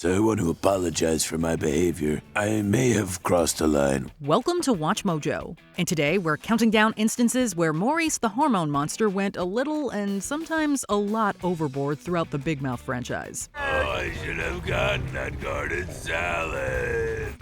So I want to apologize for my behavior. I may have crossed a line. Welcome to WatchMojo, and today we're counting down instances where Maurice the Hormone Monster went a little and sometimes a lot overboard throughout the Big Mouth franchise. Oh, I should have gotten that garden salad.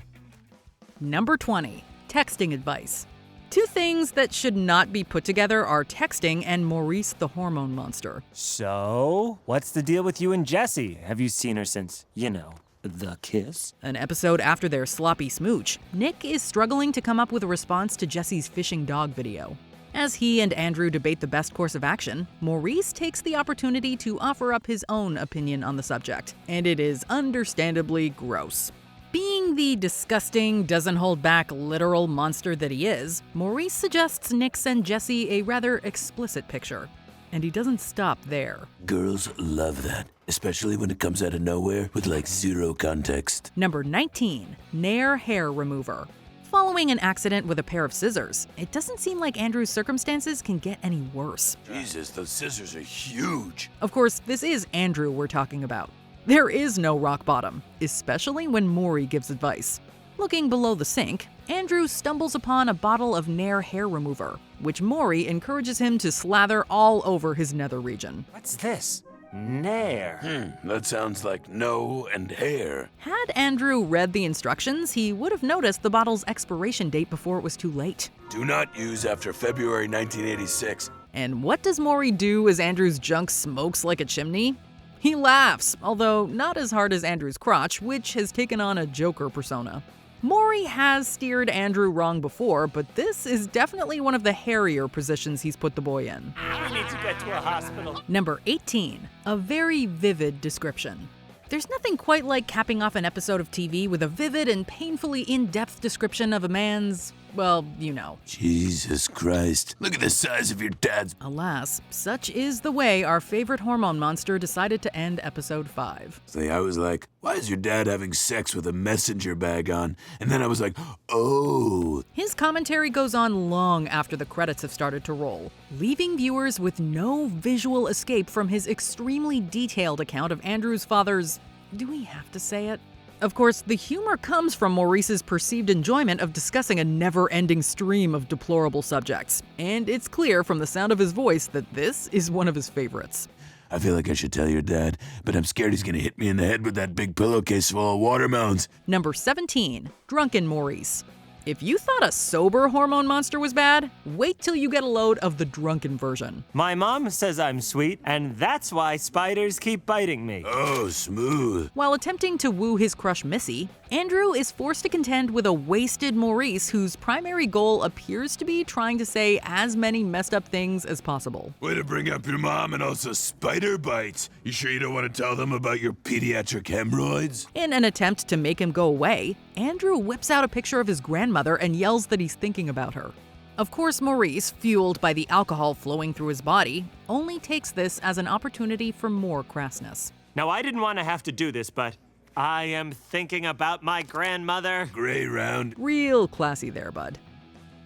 Number 20. Texting advice. Two things that should not be put together are texting and Maurice the Hormone Monster. So, what's the deal with you and Jessie? Have you seen her since, the kiss? An episode after their sloppy smooch, Nick is struggling to come up with a response to Jessie's fishing dog video. As he and Andrew debate the best course of action, Maurice takes the opportunity to offer up his own opinion on the subject, and it is understandably gross. Being the disgusting, doesn't-hold-back literal monster that he is, Maurice suggests Nick send Jessie a rather explicit picture. And he doesn't stop there. Girls love that, especially when it comes out of nowhere with zero context. Number 19. Nare hair remover. Following an accident with a pair of scissors, it doesn't seem like Andrew's circumstances can get any worse. Jesus, those scissors are huge. Of course, this is Andrew we're talking about. There is no rock bottom, especially when Mory gives advice. Looking below the sink, Andrew stumbles upon a bottle of Nare hair remover, which Mory encourages him to slather all over his nether region. What's this? Nare. That sounds like no and hair. Had Andrew read the instructions, he would have noticed the bottle's expiration date before it was too late. Do not use after February 1986. And what does Mory do as Andrew's junk smokes like a chimney? He laughs, although not as hard as Andrew's crotch, which has taken on a Joker persona. Mory has steered Andrew wrong before, but this is definitely one of the hairier positions he's put the boy in. We need to get to a hospital. Number 18. A very vivid description. There's nothing quite like capping off an episode of TV with a vivid and painfully in-depth description of a man's, well, you know. Jesus Christ. Look at the size of your dad's. Alas, such is the way our favorite hormone monster decided to end episode 5. I was like, why is your dad having sex with a messenger bag on? And then I was like, oh. His commentary goes on long after the credits have started to roll, leaving viewers with no visual escape from his extremely detailed account of Andrew's father's, do we have to say it? Of course, the humor comes from Maurice's perceived enjoyment of discussing a never-ending stream of deplorable subjects, and it's clear from the sound of his voice that this is one of his favorites. I feel like I should tell your dad, but I'm scared he's gonna hit me in the head with that big pillowcase full of watermelons. Number 17. Drunken Morrice. If you thought a sober hormone monster was bad, wait till you get a load of the drunken version. My mom says I'm sweet, and that's why spiders keep biting me. Oh, smooth. While attempting to woo his crush Missy, Andrew is forced to contend with a wasted Maurice whose primary goal appears to be trying to say as many messed up things as possible. Way to bring up your mom and also spider bites. You sure you don't want to tell them about your pediatric hemorrhoids? In an attempt to make him go away, Andrew whips out a picture of his grandmother and yells that he's thinking about her. Of course, Maurice, fueled by the alcohol flowing through his body, only takes this as an opportunity for more crassness. Now, I didn't want to have to do this, but I am thinking about my grandmother. Gray round. Real classy there, bud.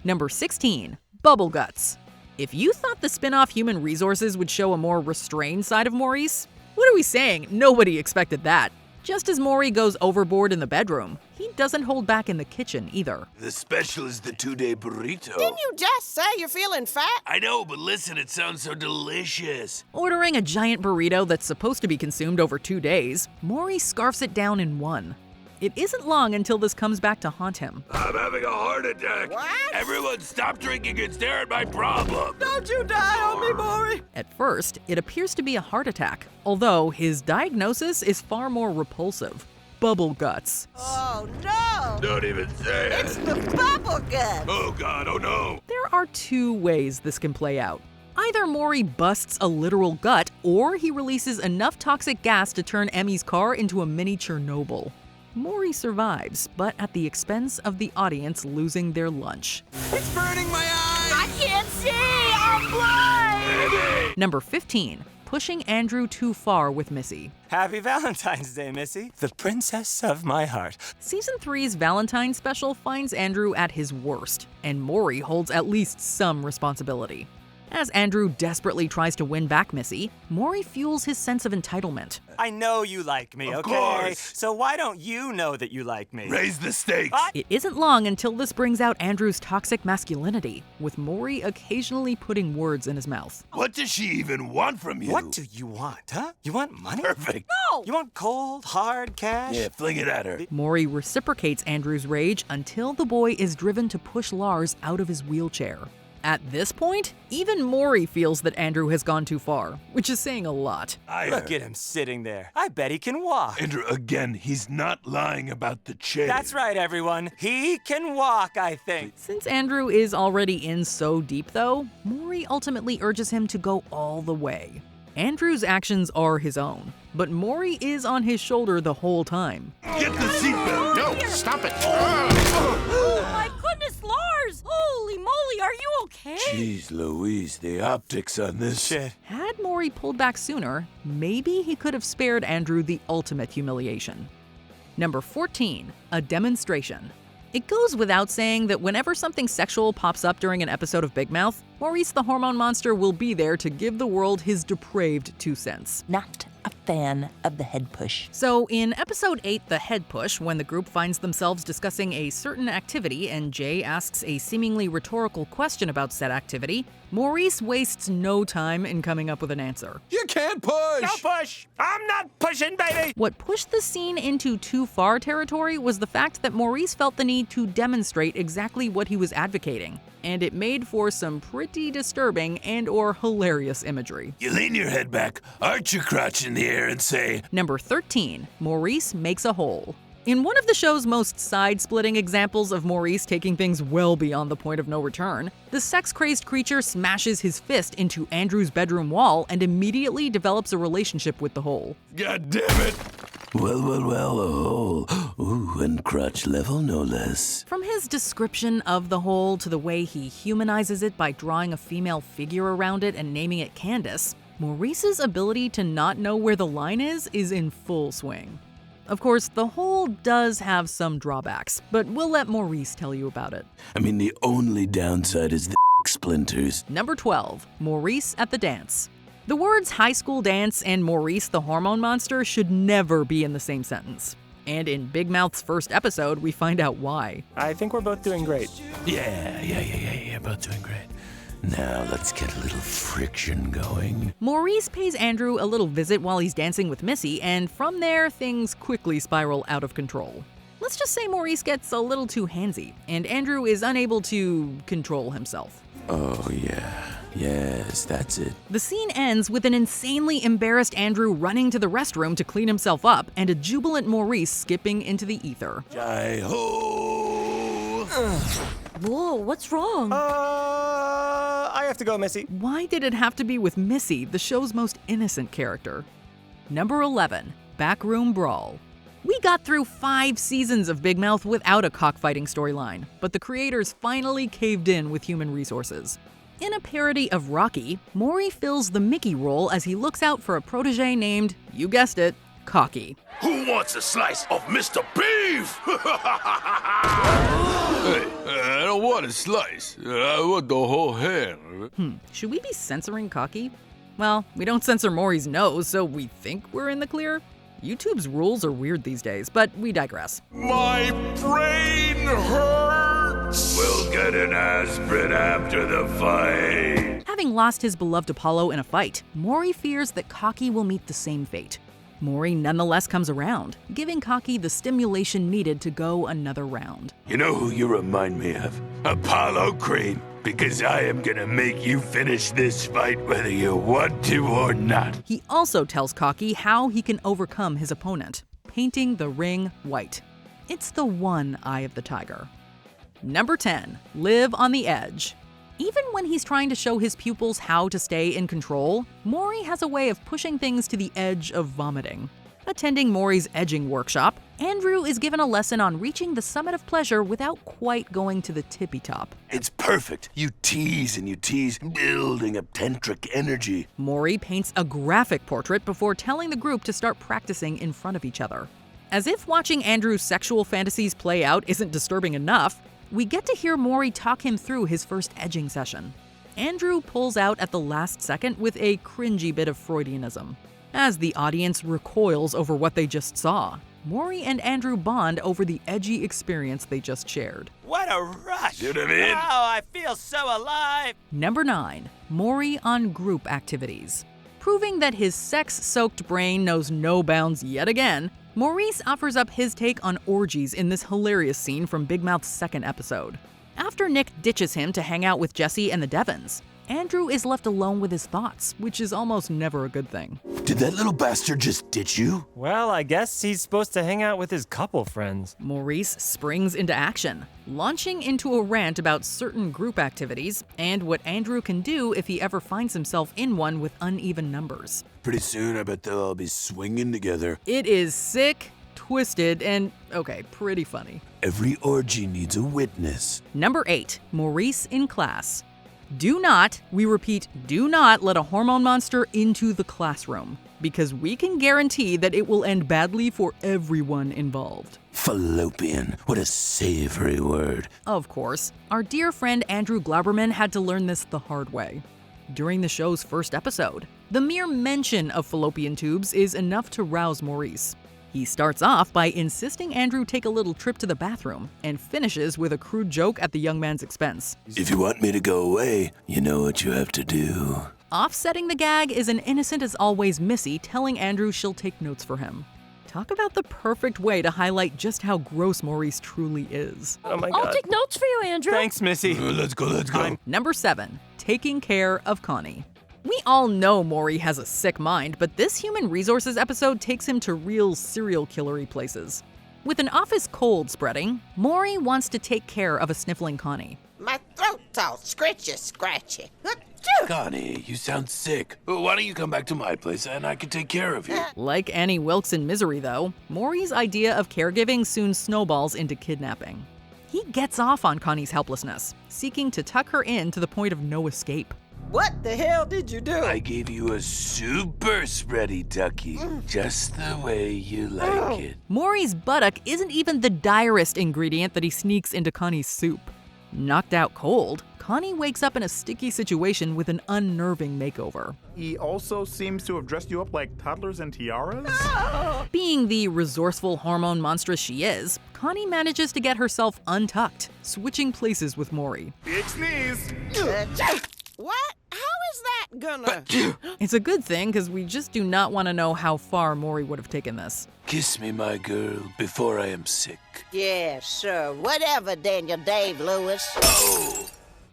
Number 16. Bubble Guts. If you thought the spin-off Human Resources would show a more restrained side of Maurice, what are we saying? Nobody expected that. Just as Mory goes overboard in the bedroom, he doesn't hold back in the kitchen either. The special is the 2-day burrito. Didn't you just say you're feeling fat? I know, but listen, it sounds so delicious. Ordering a giant burrito that's supposed to be consumed over 2 days, Mory scarfs it down in 1. It isn't long until this comes back to haunt him. I'm having a heart attack. What? Everyone stop drinking and stare at my problem. Don't you die on me, Mory! At first, it appears to be a heart attack, although his diagnosis is far more repulsive. Bubble guts. Oh, no! Don't even say it. It's the bubble gut! Oh, God, oh, no. There are 2 ways this can play out. Either Mory busts a literal gut, or he releases enough toxic gas to turn Emmy's car into a mini Chernobyl. Mory survives, but at the expense of the audience losing their lunch. It's burning my eyes! I can't see! I'm blind! Number 15. Pushing Andrew too far with Missy. Happy Valentine's Day, Missy, the princess of my heart. Season 3's Valentine's special finds Andrew at his worst, and Mory holds at least some responsibility. As Andrew desperately tries to win back Missy, Mory fuels his sense of entitlement. I know you like me, Of okay? course. So why don't you know that you like me? Raise the stakes. It isn't long until this brings out Andrew's toxic masculinity, with Mory occasionally putting words in his mouth. What does she even want from you? What do you want, huh? You want money? Perfect. No! You want cold, hard cash? Yeah, fling it at her. Mory reciprocates Andrew's rage until the boy is driven to push Lars out of his wheelchair. At this point, even Mory feels that Andrew has gone too far, which is saying a lot. Look at him sitting there. I bet he can walk. Andrew, again, he's not lying about the chair. That's right, everyone. He can walk, I think. Since Andrew is already in so deep, though, Mory ultimately urges him to go all the way. Andrew's actions are his own, but Mory is on his shoulder the whole time. Get the seatbelt. No, stop it. Oh my goodness, Lars! Holy moly, are you okay? Jeez Louise, the optics on this. Shit. Had Mory pulled back sooner, maybe he could have spared Andrew the ultimate humiliation. Number 14, a demonstration. It goes without saying that whenever something sexual pops up during an episode of Big Mouth, Maurice the Hormone Monster will be there to give the world his depraved 2 cents. Not a fan of the head push. So in episode 8, The Head Push, when the group finds themselves discussing a certain activity and Jay asks a seemingly rhetorical question about said activity, Maurice wastes no time in coming up with an answer. You can't push. No push. I'm not pushing, baby. What pushed the scene into too far territory was the fact that Maurice felt the need to demonstrate exactly what he was advocating, and it made for some pretty disturbing and/or hilarious imagery. You lean your head back, arch your crotch in the air, and say, Number 13, Maurice makes a hole. In one of the show's most side-splitting examples of Maurice taking things well beyond the point of no return, the sex-crazed creature smashes his fist into Andrew's bedroom wall and immediately develops a relationship with the hole. God damn it. Well, a hole. Ooh, and crotch level, no less. From his description of the hole to the way he humanizes it by drawing a female figure around it and naming it Candace, Maurice's ability to not know where the line is in full swing. Of course, the hole does have some drawbacks, but we'll let Maurice tell you about it. I mean, the only downside is the splinters. Number 12, Maurice at the dance. The words high school dance and Maurice the Hormone Monster should never be in the same sentence. And in Big Mouth's first episode, we find out why. I think we're both doing great. Yeah, both doing great. Now let's get a little friction going. Maurice pays Andrew a little visit while he's dancing with Missy, and from there, things quickly spiral out of control. Let's just say Maurice gets a little too handsy, and Andrew is unable to control himself. Oh, yeah. Yes, that's it. The scene ends with an insanely embarrassed Andrew running to the restroom to clean himself up, and a jubilant Maurice skipping into the ether. Jai-ho! Whoa, what's wrong? I have to go, Missy. Why did it have to be with Missy, the show's most innocent character? Number 11, Backroom Brawl. We got through 5 seasons of Big Mouth without a cockfighting storyline, but the creators finally caved in with human resources. In a parody of Rocky, Mory fills the Mickey role as he looks out for a protege named, you guessed it, Cocky. Who wants a slice of Mr. Beef? Hey, I don't want a slice. I want the whole hand. Should we be censoring Cocky? Well, we don't censor Mory's nose, so we think we're in the clear. YouTube's rules are weird these days, but we digress. My brain hurts. We'll get an aspirin after the fight. Having lost his beloved Apollo in a fight, Mory fears that Cocky will meet the same fate. Mory nonetheless comes around, giving Cocky the stimulation needed to go another round. You know who you remind me of? Apollo Creed. Because I am gonna make you finish this fight whether you want to or not. He also tells Cocky how he can overcome his opponent, painting the ring white. It's the one eye of the tiger. Number 10, Live on the Edge. Even when he's trying to show his pupils how to stay in control, Mory has a way of pushing things to the edge of vomiting. Attending Mory's edging workshop, Andrew is given a lesson on reaching the summit of pleasure without quite going to the tippy top. It's perfect. You tease and you tease, building up tantric energy. Mory paints a graphic portrait before telling the group to start practicing in front of each other. As if watching Andrew's sexual fantasies play out isn't disturbing enough, we get to hear Mory talk him through his first edging session. Andrew pulls out at the last second with a cringy bit of Freudianism. As the audience recoils over what they just saw, Mory and Andrew bond over the edgy experience they just shared. What a rush! See what I mean? Oh, I feel so alive! Number 9. Mory on group activities. Proving that his sex-soaked brain knows no bounds yet again, Maurice offers up his take on orgies in this hilarious scene from Big Mouth's second episode. After Nick ditches him to hang out with Jesse and the Devons, Andrew is left alone with his thoughts, which is almost never a good thing. Did that little bastard just ditch you? Well, I guess he's supposed to hang out with his couple friends. Maurice springs into action, launching into a rant about certain group activities and what Andrew can do if he ever finds himself in one with uneven numbers. Pretty soon, I bet they'll all be swinging together. It is sick, twisted, and, okay, pretty funny. Every orgy needs a witness. Number 8. Maurice in class. Do not, we repeat, do not let a hormone monster into the classroom, because we can guarantee that it will end badly for everyone involved. Fallopian. What a savory word. Of course, our dear friend Andrew Glauberman had to learn this the hard way. During the show's first episode, the mere mention of fallopian tubes is enough to rouse Maurice. He starts off by insisting Andrew take a little trip to the bathroom and finishes with a crude joke at the young man's expense. If you want me to go away, you know what you have to do. Offsetting the gag is an innocent as always Missy telling Andrew she'll take notes for him. Talk about the perfect way to highlight just how gross Maurice truly is. Oh my god. I'll take notes for you, Andrew. Thanks, Missy. Let's go. Number 7. Taking care of Connie. We all know Mory has a sick mind, but this human resources episode takes him to real serial killery places. With an office cold spreading, Mory wants to take care of a sniffling Connie. My throat's all scratchy. Connie, you sound sick. Why don't you come back to my place and I can take care of you? Like Annie Wilkes in Misery, though, Mory's idea of caregiving soon snowballs into kidnapping. He gets off on Connie's helplessness, seeking to tuck her in to the point of no escape. What the hell did you do? I gave you a super spready ducky, just the way you like it. Mory's buttock isn't even the direst ingredient that he sneaks into Connie's soup. Knocked out cold, Connie wakes up in a sticky situation with an unnerving makeover. He also seems to have dressed you up like toddlers and tiaras? Being the resourceful hormone monstress she is, Connie manages to get herself untucked, switching places with Mory. Big sneeze! What? How is that gonna... It's a good thing, because we just do not want to know how far Mory would have taken this. Kiss me, my girl, before I am sick. Yeah, sure. Whatever, Daniel Dave Lewis.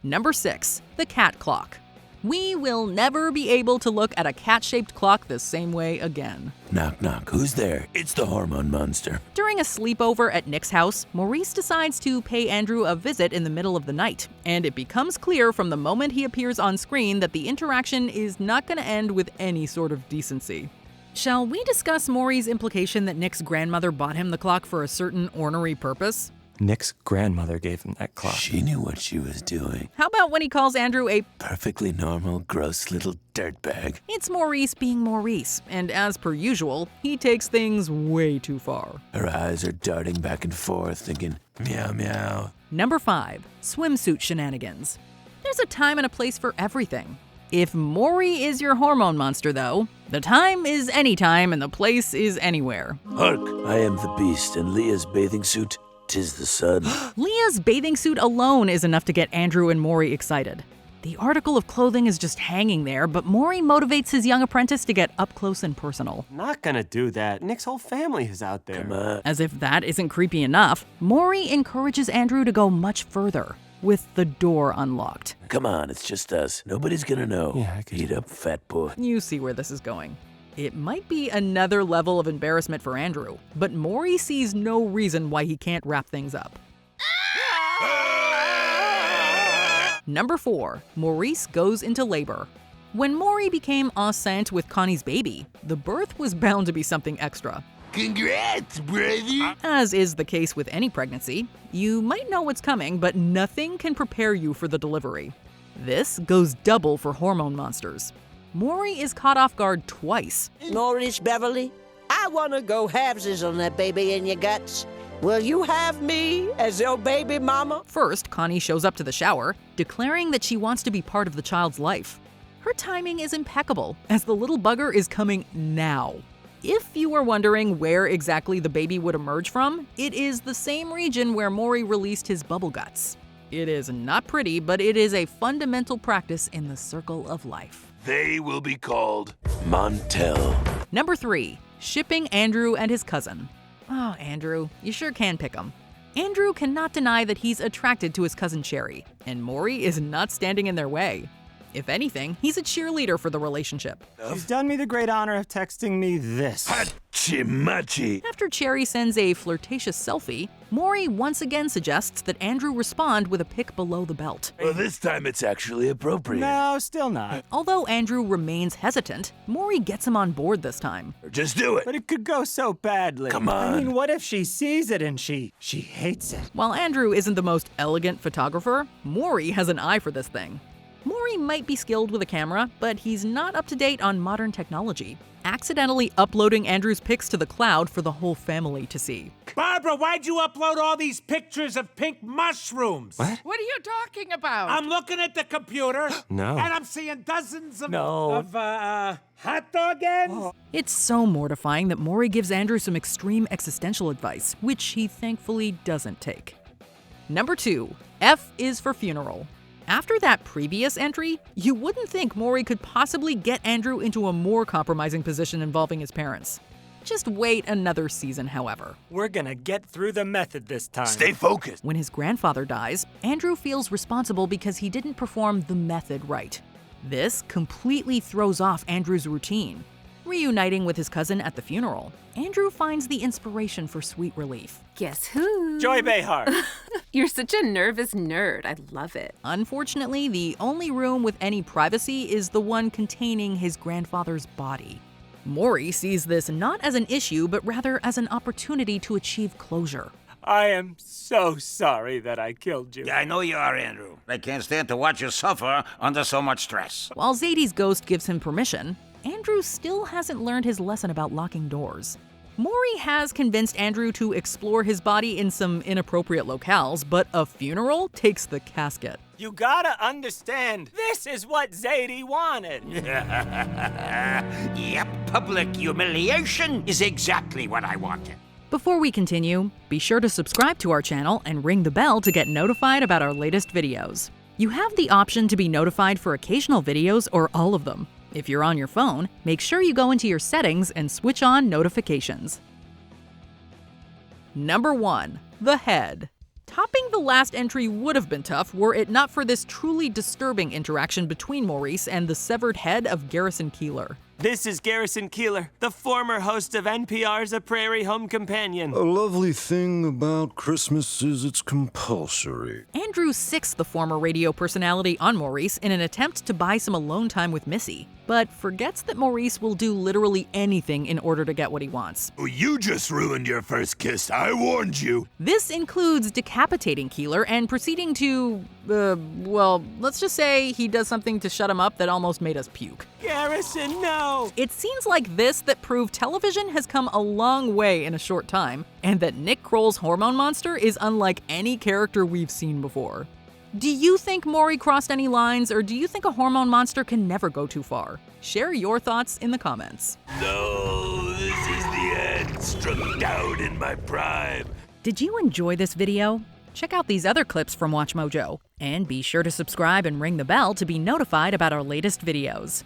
Number 6. The cat clock. We will never be able to look at a cat-shaped clock the same way again. Knock, knock. Who's there? It's the hormone monster. During a sleepover at Nick's house, Maurice decides to pay Andrew a visit in the middle of the night, and it becomes clear from the moment he appears on screen that the interaction is not going to end with any sort of decency. Shall we discuss Maury's implication that Nick's grandmother bought him the clock for a certain ornery purpose? Nick's grandmother gave him that clock. She knew what she was doing. How about when he calls Andrew a Perfectly normal, gross little dirtbag. It's Maurice being Maurice, and as per usual, he takes things way too far. Her eyes are darting back and forth, thinking, meow, meow. Number 5. Swimsuit shenanigans. There's a time and a place for everything. If Mory is your hormone monster, though, the time is any time and the place is anywhere. Hark, I am the beast, and Leah's bathing suit, 'tis the sun. Leah's bathing suit alone is enough to get Andrew and Mory excited. The article of clothing is just hanging there, but Mory motivates his young apprentice to get up close and personal. Not gonna do that. Nick's whole family is out there. Come on. As if that isn't creepy enough, Mory encourages Andrew to go much further, with the door unlocked. Come on, it's just us. Nobody's gonna know. Yeah, I could- Eat up, fat boy. You see where this is going. It might be another level of embarrassment for Andrew, but Mory sees no reason why he can't wrap things up. Number 4. Maurice goes into labor. When Mory became enceinte with Connie's baby, the birth was bound to be something extra. Congrats, brother! As is the case with any pregnancy, you might know what's coming, but nothing can prepare you for the delivery. This goes double for hormone monsters. Mory is caught off guard twice. Maurice Beverly, I want to go halvesies on that baby in your guts. Will you have me as your baby mama? First, Connie shows up to the shower, declaring that she wants to be part of the child's life. Her timing is impeccable, as the little bugger is coming now. If you were wondering where exactly the baby would emerge from, it is the same region where Maury released his bubble guts. It is not pretty, but it is a fundamental practice in the circle of life. They will be called Montel. Number 3. Shipping Andrew and his cousin. Oh, Andrew, you sure can pick him. Andrew cannot deny that he's attracted to his cousin Sherry, and Mory is not standing in their way. If anything, he's a cheerleader for the relationship. She's done me the great honor of texting me this. Hachimachi. After Cherry sends a flirtatious selfie, Mory once again suggests that Andrew respond with a pic below the belt. Well, this time it's actually appropriate. No, still not. Although Andrew remains hesitant, Mory gets him on board this time. Just do it. But it could go so badly. Come on. I mean, what if she sees it and she hates it? While Andrew isn't the most elegant photographer, Mory has an eye for this thing. Mory might be skilled with a camera, but he's not up to date on modern technology, accidentally uploading Andrew's pics to the cloud for the whole family to see. Barbara, why'd you upload all these pictures of pink mushrooms? What? What are you talking about? I'm looking at the computer. No. And I'm seeing dozens of, No. hot dog ends. It's so mortifying that Mory gives Andrew some extreme existential advice, which he thankfully doesn't take. Number 2. F is for funeral. After that previous entry, you wouldn't think Mory could possibly get Andrew into a more compromising position involving his parents. Just wait another season, however. We're gonna get through the method this time. Stay focused. When his grandfather dies, Andrew feels responsible because he didn't perform the method right. This completely throws off Andrew's routine. Reuniting with his cousin at the funeral, Andrew finds the inspiration for sweet relief. Guess who? Joy Behar. You're such a nervous nerd. I love it. Unfortunately, the only room with any privacy is the one containing his grandfather's body. Mory sees this not as an issue, but rather as an opportunity to achieve closure. I am so sorry that I killed you. Yeah, I know you are, Andrew. I can't stand to watch you suffer under so much stress. While Zadie's ghost gives him permission, Andrew still hasn't learned his lesson about locking doors. Mory has convinced Andrew to explore his body in some inappropriate locales, but a funeral takes the casket. You gotta understand, this is what Zadie wanted. Yep, public humiliation is exactly what I wanted. Before we continue, be sure to subscribe to our channel and ring the bell to get notified about our latest videos. You have the option to be notified for occasional videos or all of them. If you're on your phone, make sure you go into your settings and switch on notifications. Number 1. The Head. Topping the last entry would have been tough were it not for this truly disturbing interaction between Maurice and the severed head of Garrison Keillor. This is Garrison Keillor, the former host of NPR's A Prairie Home Companion. A lovely thing about Christmas is it's compulsory. Andrew sixed the former radio personality on Maurice in an attempt to buy some alone time with Missy, but forgets that Maurice will do literally anything in order to get what he wants. Oh, you just ruined your first kiss. I warned you. This includes decapitating Keillor and proceeding to, well, let's just say he does something to shut him up that almost made us puke. Garrison, no! It's scenes like this that prove television has come a long way in a short time, and that Nick Kroll's hormone monster is unlike any character we've seen before. Do you think Mory crossed any lines, or do you think a hormone monster can never go too far? Share your thoughts in the comments. No, this is the end. Struck down in my prime. Did you enjoy this video? Check out these other clips from WatchMojo, and be sure to subscribe and ring the bell to be notified about our latest videos.